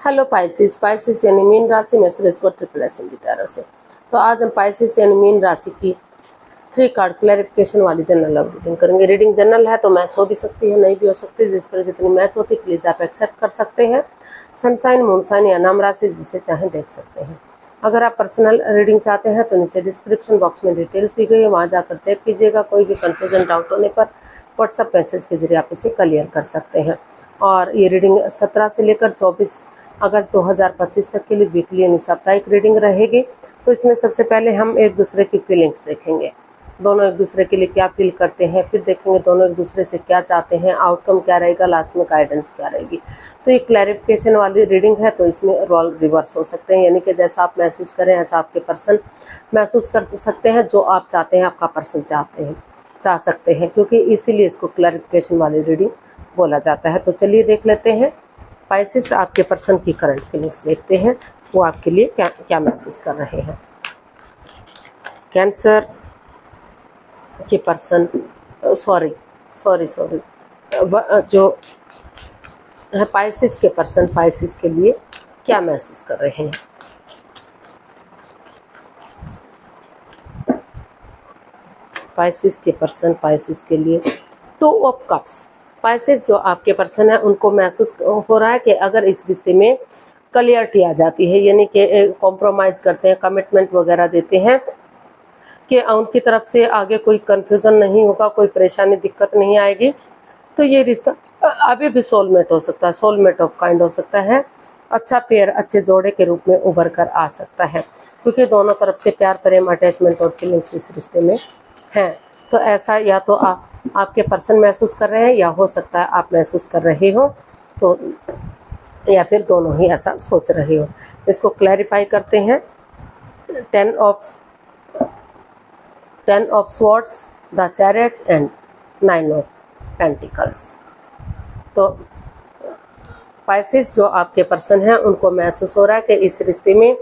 Hello Pisces. Pisces यानी mean राशि में सुरेश को ट्रिपल एस हिंदी टैरो से। तो आज हम पाइसिस यानी मीन राशि की 3 कार्ड क्लैरिफिकेशन वाली जनरल लव रीडिंग करेंगे। रीडिंग जनरल है तो मैच हो भी सकती है, नहीं भी हो सकती। जिस पर जितनी मैच होती प्लीज़ आप एक्सेप्ट कर सकते हैं। सनसाइन, मूनसाइन या नाम राशि जिसे चाहें देख सकते हैं। अगर आप पर्सनल रीडिंग चाहते हैं तो नीचे डिस्क्रिप्शन बॉक्स में डिटेल्स दी गई है, वहाँ जाकर चेक कीजिएगा। कोई भी कन्फ्यूजन, डाउट होने पर व्हाट्सएप मैसेज के जरिए आप इसे क्लियर कर सकते हैं। और ये रीडिंग 17 से लेकर 24 अगस्त 2025 तक के लिए वीकली यानी साप्ताहिक रीडिंग रहेगी। तो इसमें सबसे पहले हम एक दूसरे की फीलिंग्स देखेंगे, दोनों एक दूसरे के लिए क्या फील करते हैं, फिर देखेंगे दोनों एक दूसरे से क्या चाहते हैं, आउटकम क्या रहेगा, लास्ट में गाइडेंस क्या रहेगी। तो ये क्लैरिफिकेशन वाली रीडिंग है तो इसमें रोल रिवर्स हो सकते हैं, यानी कि जैसा आप महसूस करें ऐसा आपके पर्सन महसूस कर सकते हैं। जो आप चाहते हैं आपका पर्सन चाह सकते हैं, क्योंकि इसीलिए इसको क्लैरिफिकेशन वाली रीडिंग बोला जाता है। तो चलिए देख लेते हैं पाइसिस, आपके पर्सन की करंट फीलिंग्स देखते हैं, वो आपके लिए क्या क्या महसूस कर रहे हैं। कैंसर के पर्सन सॉरी जो है पाइसिस के पर्सन पाइसिस के लिए क्या महसूस कर रहे हैं। पाइसिस के पर्सन पाइसिस के लिए 2 ऑफ कप्स। पाइसिस जो आपके पर्सन है उनको महसूस हो रहा है कि अगर इस रिश्ते में क्लियरिटी आ जाती है, यानी कि कॉम्प्रोमाइज़ करते हैं, कमिटमेंट वगैरह देते हैं कि उनकी तरफ से आगे कोई कन्फ्यूज़न नहीं होगा, कोई परेशानी दिक्कत नहीं आएगी, तो ये रिश्ता अभी भी सोलमेट हो सकता है, सोलमेट ऑफ काइंड हो सकता है, अच्छा पेयर, अच्छे जोड़े के रूप में उभर कर आ सकता है, क्योंकि दोनों तरफ से प्यार, प्रेम, अटैचमेंट और फीलिंग्स इस रिश्ते में हैं। तो ऐसा या तो आपके पर्सन महसूस कर रहे हैं या हो सकता है आप महसूस कर रहे हो, तो या फिर दोनों ही ऐसा सोच रहे हो। इसको क्लैरिफाई करते हैं। 10 of swords, the chariot and 9 of pentacles. तो पाइसिस जो आपके पर्सन हैं उनको महसूस हो रहा है कि इस रिश्ते में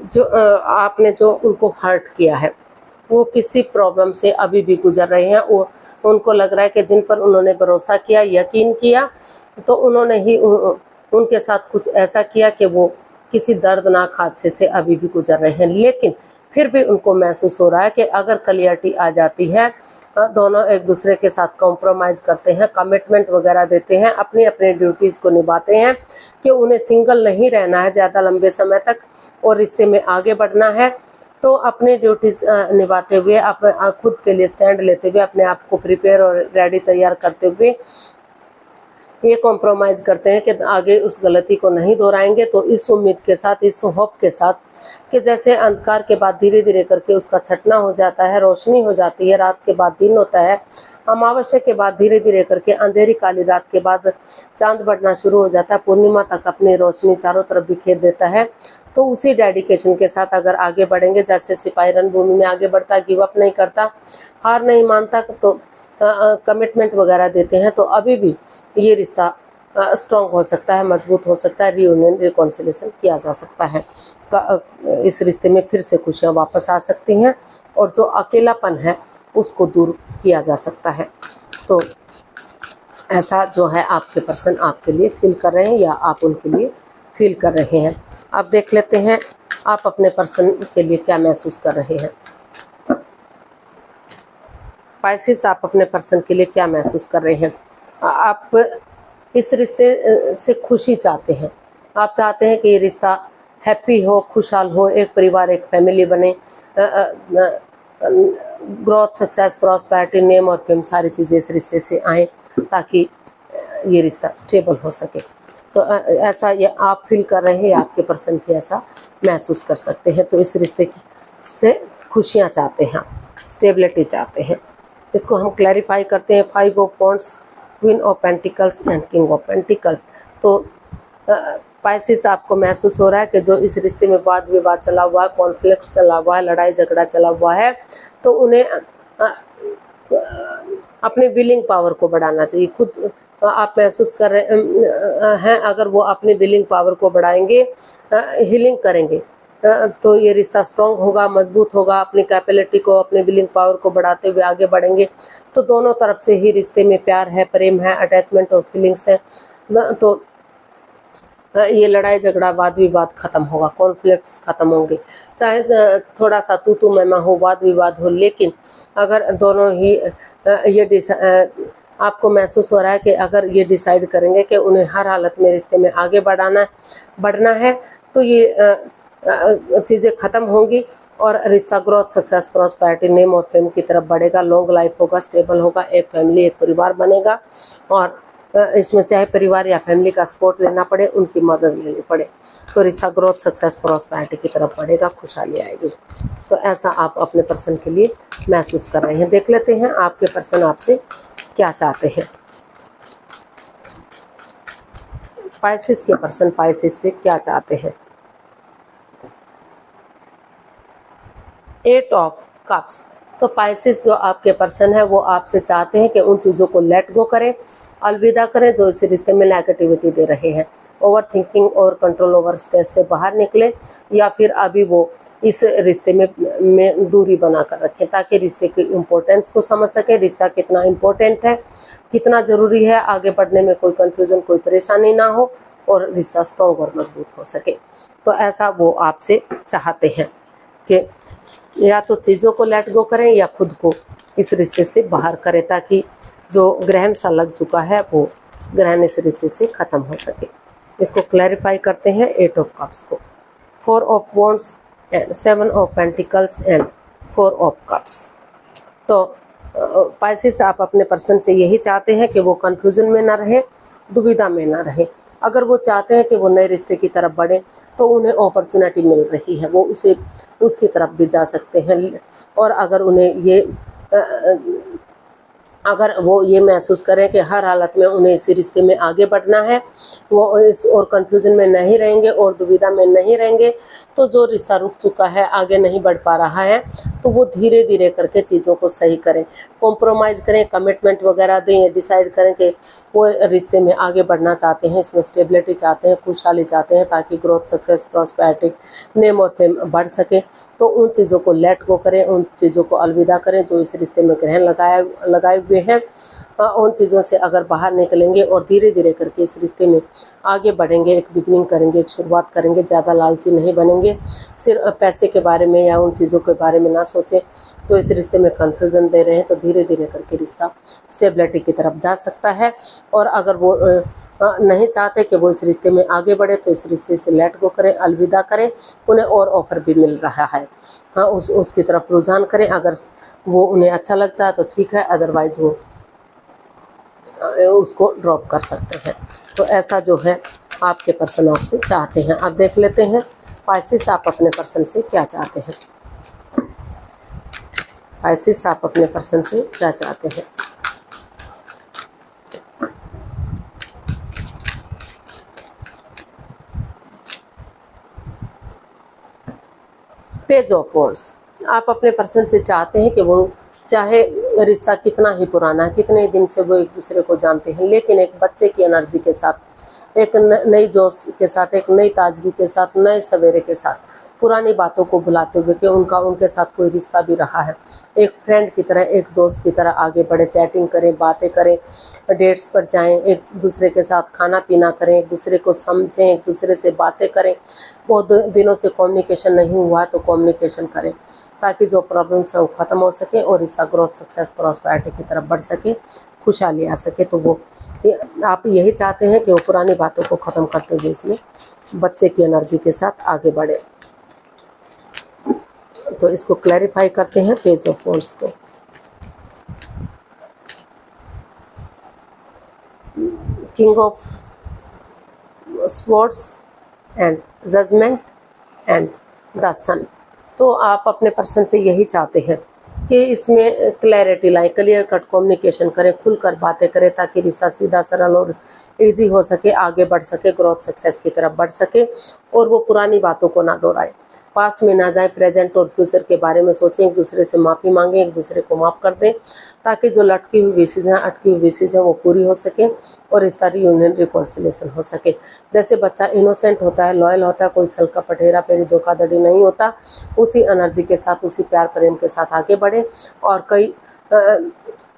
जो आपने जो उनको हर्ट किया है वो किसी प्रॉब्लम से अभी भी गुजर रहे हैं। वो उनको लग रहा है कि जिन पर उन्होंने भरोसा किया, यकीन किया, तो उन्होंने ही उनके साथ कुछ ऐसा किया कि वो किसी दर्दनाक हादसे से अभी भी गुजर रहे हैं। लेकिन फिर भी उनको महसूस हो रहा है कि अगर क्लियरिटी आ जाती है, दोनों एक दूसरे के साथ कॉम्प्रोमाइज़ करते हैं, कमिटमेंट वगैरह देते हैं, अपनी अपनी ड्यूटीज़ को निभाते हैं कि उन्हें सिंगल नहीं रहना है ज़्यादा लंबे समय तक और रिश्ते में आगे बढ़ना है, तो अपनी ड्यूटीज़ निभाते हुए, अपने खुद के लिए स्टैंड लेते हुए, अपने आप को प्रिपेयर और रेडी तैयार करते हुए ये कॉम्प्रोमाइज़ करते हैं कि आगे उस गलती को नहीं दोहराएंगे। तो इस उम्मीद के साथ, इस होप के साथ कि जैसे अंधकार के बाद धीरे धीरे करके उसका छटना हो जाता है, रोशनी हो जाती है, रात के बाद दिन होता है, अमावस्या के बाद धीरे धीरे करके अंधेरी काली रात के बाद चांद बढ़ना शुरू हो जाता है, पूर्णिमा तक अपनी रोशनी चारों तरफ बिखेर देता है। तो उसी डेडिकेशन के साथ अगर आगे बढ़ेंगे, जैसे सिपाही रणभूमि में आगे बढ़ता, गिव अप नहीं करता, हार नहीं मानता, तो कमिटमेंट वगैरह देते हैं, तो अभी भी ये रिश्ता स्ट्रॉन्ग हो सकता है, मजबूत हो सकता है, रियूनियन, रिकॉन्सिलेशन किया जा सकता है। इस रिश्ते में फिर से खुशियाँ वापस आ सकती हैं और जो अकेलापन है उसको दूर किया जा सकता है। तो ऐसा जो है आपके पर्सन आपके लिए फील कर रहे हैं या आप उनके लिए फील कर रहे हैं। अब देख लेते हैं आप अपने पर्सन के लिए क्या महसूस कर रहे हैं। पाइसिस, आप अपने पर्सन के लिए क्या महसूस कर रहे हैं। आप इस रिश्ते से खुशी चाहते हैं, आप चाहते हैं कि ये रिश्ता हैप्पी हो, खुशहाल हो, एक परिवार, एक फैमिली बने, ग्रोथ, सक्सेस, प्रॉस्पेरिटी, नेम और फेम सारी चीज़ें इस रिश्ते से आएँ ताकि ये रिश्ता स्टेबल हो सके। तो ऐसा ये आप फील कर रहे हैं या आपके पर्सन भी ऐसा महसूस कर सकते हैं। तो इस रिश्ते से खुशियाँ चाहते हैं, स्टेबिलिटी चाहते हैं। इसको हम क्लैरिफाई करते हैं। 5 of wands, queen of pentacles and king of pentacles. तो पाइसिस, आपको महसूस हो रहा है कि जो इस रिश्ते में वाद विवाद चला हुआ है, कॉन्फ्लिक्ट चला हुआ है, लड़ाई झगड़ा चला हुआ है, तो उन्हें अपने विलिंग पावर को बढ़ाना चाहिए। खुद आप महसूस कर रहे हैं अगर वो अपनी विलिंग पावर को बढ़ाएंगे, हीलिंग करेंगे, तो ये रिश्ता स्ट्रॉन्ग होगा, मजबूत होगा। अपनी कैपेबिलिटी को, अपनी विलिंग पावर को बढ़ाते हुए आगे बढ़ेंगे तो दोनों तरफ से ही रिश्ते में प्यार है, प्रेम है, अटैचमेंट और फीलिंग्स है। तो ये लड़ाई झगड़ा वाद विवाद खत्म होगा, कॉन्फ्लिक्ट्स खत्म होंगे। चाहे थोड़ा सा तू मैं हो, वाद विवाद हो, लेकिन अगर दोनों ही आपको महसूस हो रहा है कि अगर ये डिसाइड करेंगे कि उन्हें हर हालत में रिश्ते में आगे बढ़ना है, तो ये चीज़ें खत्म होंगी और रिश्ता ग्रोथ, सक्सेस, प्रॉस्पेरिटी, नेम और फेम की तरफ बढ़ेगा। लॉन्ग लाइफ होगा, स्टेबल होगा, एक फैमिली, एक परिवार बनेगा। और इसमें चाहे परिवार या फैमिली का सपोर्ट लेना पड़े, उनकी मदद लेनी पड़े, तो रिश्ता ग्रोथ, सक्सेस, प्रॉस्पेरिटी की तरफ बढ़ेगा, खुशहाली आएगी। तो ऐसा आप अपने पर्सन के लिए महसूस कर रहे हैं। देख लेते हैं आपके पर्सन आपसे क्या चाहते हैं। पाइसेस के पर्सन पाइसेस से क्या चाहते हैं। 8 ऑफ कप्स। तो पाइसेस जो आपके पर्सन है वो आपसे चाहते हैं कि उन चीज़ों को लेट गो करें, अलविदा करें जो इस रिश्ते में नेगेटिविटी दे रहे हैं। ओवर थिंकिंग और कंट्रोल ओवर स्ट्रेस से बाहर निकले, या फिर अभी वो इस रिश्ते में दूरी बना कर रखें, ताकि रिश्ते की इम्पोर्टेंस को समझ सके। रिश्ता कितना इम्पोर्टेंट है, कितना ज़रूरी है, आगे बढ़ने में कोई कन्फ्यूज़न, कोई परेशानी ना हो और रिश्ता स्ट्रॉन्ग और मजबूत हो सके। तो ऐसा वो आपसे चाहते हैं कि या तो चीज़ों को लेट गो करें या खुद को इस रिश्ते से बाहर करें, ताकि जो ग्रहण सा लग चुका है वो ग्रहण इस रिश्ते से ख़त्म हो सके। इसको क्लैरिफाई करते हैं 8 ऑफ कप्स को। 4 of wands and 7 of pentacles and 4 of cups. तो पाइसेस आप अपने पर्सन से यही चाहते हैं कि वो कन्फ्यूज़न में ना रहे, दुविधा में ना रहे। अगर वो चाहते हैं कि वो नए रिश्ते की तरफ बढ़े, तो उन्हें अपॉर्चुनिटी मिल रही है, वो उसकी तरफ भी जा सकते हैं। और अगर उन्हें अगर वो ये महसूस करें कि हर हालत में उन्हें इसी रिश्ते में आगे बढ़ना है, वो इस और कन्फ्यूज़न में नहीं रहेंगे और दुविधा में नहीं रहेंगे, तो जो रिश्ता रुक चुका है, आगे नहीं बढ़ पा रहा है, तो वो धीरे धीरे करके चीज़ों को सही करें, कॉम्प्रोमाइज़ करें, कमिटमेंट वगैरह दें, डिसाइड करें कि वो रिश्ते में आगे बढ़ना चाहते हैं, इसमें स्टेबिलिटी चाहते हैं, खुशहाली चाहते हैं, ताकि ग्रोथ, सक्सेस, प्रॉस्पेरिटी, नेम और फेम बढ़ सके। तो उन चीज़ों को लेट गो करें, उन चीज़ों को अलविदा करें जो इस रिश्ते में ग्रहण लगाए हुए हैं। उन चीज़ों से अगर बाहर निकलेंगे और धीरे धीरे करके इस रिश्ते में आगे बढ़ेंगे, एक बिगनिंग करेंगे, एक शुरुआत करेंगे, ज़्यादा लालची नहीं बनेंगे, सिर्फ पैसे के बारे में या उन चीज़ों के बारे में ना सोचें तो इस रिश्ते में कन्फ्यूज़न दे रहे हैं, तो धीरे धीरे करके रिश्ता स्टेबिलिटी की तरफ जा सकता है। और अगर वो नहीं चाहते कि वो इस रिश्ते में आगे बढ़े, तो इस रिश्ते से लेट गो करें, अलविदा करें। उन्हें और ऑफ़र भी मिल रहा है, हाँ, उसकी तरफ रुझान करें। अगर वो उन्हें अच्छा लगता है तो ठीक है, अदरवाइज़ वो उसको ड्रॉप कर सकते हैं। तो ऐसा जो है आपके पर्सन आपसे चाहते हैं। अब देख लेते हैं पाइसेस आप अपने पर्सन से क्या चाहते हैं। पाइसेस आप अपने पर्सन से क्या चाहते हैं। Page of wands. आप अपने पर्सन से चाहते हैं कि वो चाहे रिश्ता कितना ही पुराना है, कितने दिन से वो एक दूसरे को जानते हैं, लेकिन एक बच्चे की एनर्जी के साथ, एक नई जोश के साथ, एक नई ताजगी के साथ, नए सवेरे के साथ, पुरानी बातों को भुलाते हुए कि उनके साथ कोई रिश्ता भी रहा है, एक फ्रेंड की तरह, एक दोस्त की तरह आगे बढ़े, चैटिंग करें, बातें करें, डेट्स पर जाएं, एक दूसरे के साथ खाना पीना करें, एक दूसरे को समझें, एक दूसरे से बातें करें। बहुत दिनों से कम्युनिकेशन नहीं हुआ तो कम्युनिकेशन करें, ताकि जो प्रॉब्लम्स है वो ख़त्म हो सके और रिश्ता ग्रोथ, सक्सेस, प्रॉस्पेरिटी की तरफ बढ़ सके, खुशहाली आ सके। तो वो आप यही चाहते हैं कि वो पुरानी बातों को ख़त्म करते हुए इसमें बच्चे की एनर्जी के साथ आगे बढ़े। तो इसको क्लैरिफाई करते हैं पेज ऑफ वॉन्ड्स को। King of swords and judgement and the sun. तो आप अपने पर्सन से यही चाहते हैं कि इसमें क्लैरिटी लाए, क्लियर कट कम्युनिकेशन करें, खुलकर बातें करें, ताकि रिश्ता सीधा सरल और इजी हो सके, आगे बढ़ सके, ग्रोथ सक्सेस की तरफ बढ़ सके और वो पुरानी बातों को ना दोहराए, पास्ट में ना जाए, प्रेजेंट और फ्यूचर के बारे में सोचें, एक दूसरे से माफ़ी मांगें, एक दूसरे को माफ़ कर दें, ताकि जो लटकी हुई विशेज हैं, अटकी हुई विशेज हैं वो पूरी हो सके और रिश्ता रीयूनियन, रिकॉन्सिलेशन हो सके। जैसे बच्चा इनोसेंट होता है, लॉयल होता है, कोई छल कपट, हेरा फेरी, धोखाधड़ी नहीं होता, उसी एनर्जी के साथ, उसी प्यार प्रेम के साथ आगे बढ़े और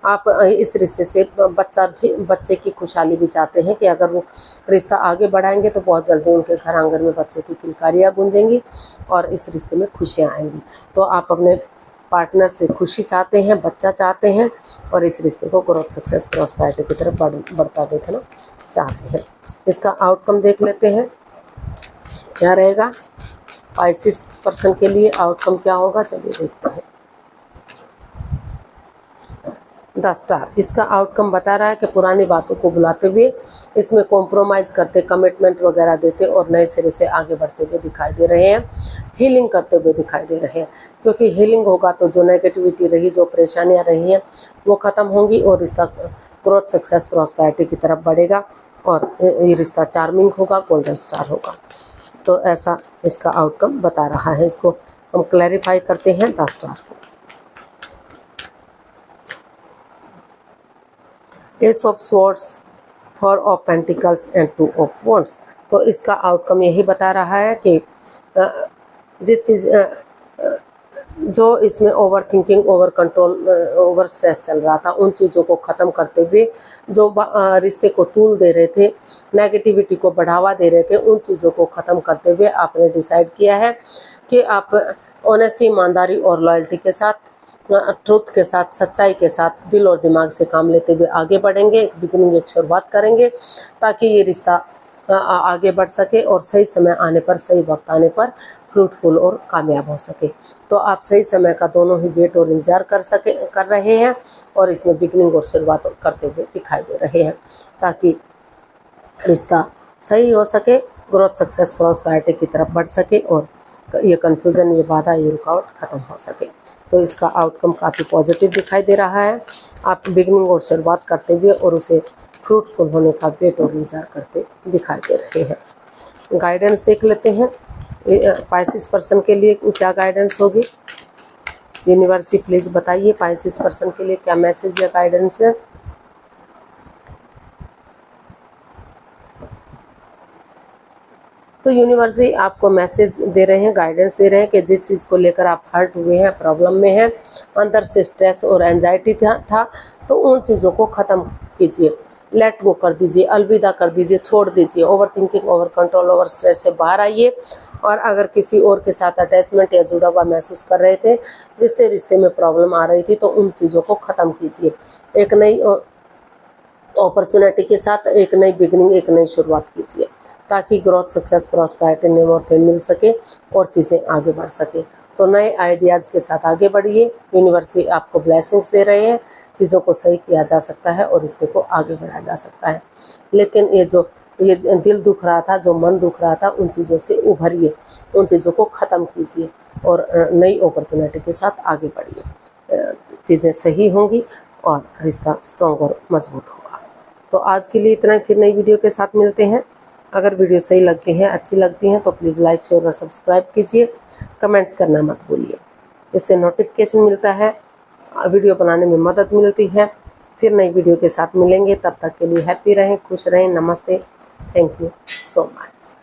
आप इस रिश्ते से बच्चे की खुशहाली भी चाहते हैं कि अगर वो रिश्ता आगे बढ़ाएंगे तो बहुत जल्दी उनके घर आंगन में बच्चे की किलकारियाँ गूंजेंगी और इस रिश्ते में खुशियाँ आएंगी। तो आप अपने पार्टनर से खुशी चाहते हैं, बच्चा चाहते हैं और इस रिश्ते को ग्रोथ, सक्सेस, प्रॉस्पेरिटी की तरफ बढ़ता देखना चाहते हैं। इसका आउटकम देख लेते हैं क्या रहेगा। पाइसेस पर्सन के लिए आउटकम क्या होगा, चलिए देखते हैं। द स्टार, इसका आउटकम बता रहा है कि पुरानी बातों को भुलाते हुए इसमें कॉम्प्रोमाइज़ करते, कमिटमेंट वगैरह देते और नए सिरे से आगे बढ़ते हुए दिखाई दे रहे हैं, हीलिंग करते हुए दिखाई दे रहे हैं। क्योंकि हीलिंग होगा तो जो नेगेटिविटी रही, जो परेशानियां रही हैं वो ख़त्म होंगी और इसका ग्रोथ, सक्सेस, प्रॉस्पेरिटी की तरफ बढ़ेगा और ये रिश्ता चार्मिंग होगा, गोल्डन स्टार होगा। तो ऐसा इसका आउटकम बता रहा है। इसको हम क्लैरिफाई करते हैं द स्टार को। S of swords, 4 of pentacles and 2 of wands. तो इसका आउटकम यही बता रहा है कि जिस चीज़ जो इसमें over thinking, over control, over stress चल रहा था, उन चीज़ों को ख़त्म करते हुए जो रिश्ते को तूल दे रहे थे, नेगेटिविटी को बढ़ावा दे रहे थे, उन चीज़ों को ख़त्म करते हुए आपने डिसाइड किया है कि आप ऑनेस्टी, ईमानदारी और लॉयल्टी के साथ, ट्रुथ के साथ, सच्चाई के साथ दिल और दिमाग से काम लेते हुए आगे बढ़ेंगे। एक बिगिनिंग, एक शुरुआत करेंगे ताकि ये रिश्ता आगे बढ़ सके और सही समय आने पर, सही वक्त आने पर फ्रूटफुल और कामयाब हो सके। तो आप सही समय का दोनों ही वेट और इंतजार कर रहे हैं और इसमें बिगिनिंग और शुरुआत करते हुए दिखाई दे रहे हैं ताकि रिश्ता सही हो सके, ग्रोथ, सक्सेस, प्रॉस्पेरिटी की तरफ बढ़ सके और ये कन्फ्यूज़न, ये बाधा, ये रुकावट ख़त्म हो सके। तो इसका आउटकम काफ़ी पॉजिटिव दिखाई दे रहा है। आप बिगिनिंग और शुरुआत करते हुए और उसे फ्रूटफुल होने का वेट और इंतजार करते दिखाई दे रहे हैं। गाइडेंस देख लेते हैं पाइसेस पर्सन के लिए क्या गाइडेंस होगी। यूनिवर्स जी प्लीज़ बताइए पाइसेस पर्सन के लिए क्या मैसेज या गाइडेंस है। तो यूनिवर्स जी आपको मैसेज दे रहे हैं, गाइडेंस दे रहे हैं कि जिस चीज़ को लेकर आप हर्ट हुए हैं, प्रॉब्लम में हैं, अंदर से स्ट्रेस और एंजाइटी था तो उन चीज़ों को ख़त्म कीजिए, लेट गो कर दीजिए, अलविदा कर दीजिए, छोड़ दीजिए। Over thinking, over control, over stress से बाहर आइए और अगर किसी और के साथ अटैचमेंट या जुड़ा हुआ महसूस कर रहे थे जिससे रिश्ते में प्रॉब्लम आ रही थी तो उन चीज़ों को ख़त्म कीजिए। एक नई अपॉर्चुनिटी के साथ एक नई बिगिनिंग, एक नई शुरुआत कीजिए ताकि ग्रोथ, सक्सेस, प्रॉस्पेरिटी, नेम और फेम मिल सके और चीज़ें आगे बढ़ सके। तो नए आइडियाज़ के साथ आगे बढ़िए। यूनिवर्स आपको ब्लेसिंग्स दे रहे हैं, चीज़ों को सही किया जा सकता है और रिश्ते को आगे बढ़ाया जा सकता है। लेकिन ये दिल दुख रहा था, जो मन दुख रहा था, उन चीज़ों से उभरिए, उन चीज़ों को ख़त्म कीजिए और नई अपॉर्चुनिटी के साथ आगे बढ़िए। चीज़ें सही होंगी और रिश्ता स्ट्रॉन्ग और मजबूत होगा। तो आज के लिए इतना ही, फिर नई वीडियो के साथ मिलते हैं। अगर वीडियो सही लगती है, अच्छी लगती हैं तो प्लीज़ लाइक, शेयर और सब्सक्राइब कीजिए। कमेंट्स करना मत भूलिए, इससे नोटिफिकेशन मिलता है, वीडियो बनाने में मदद मिलती है। फिर नई वीडियो के साथ मिलेंगे, तब तक के लिए हैप्पी रहें, खुश रहें। नमस्ते, थैंक यू सो मच।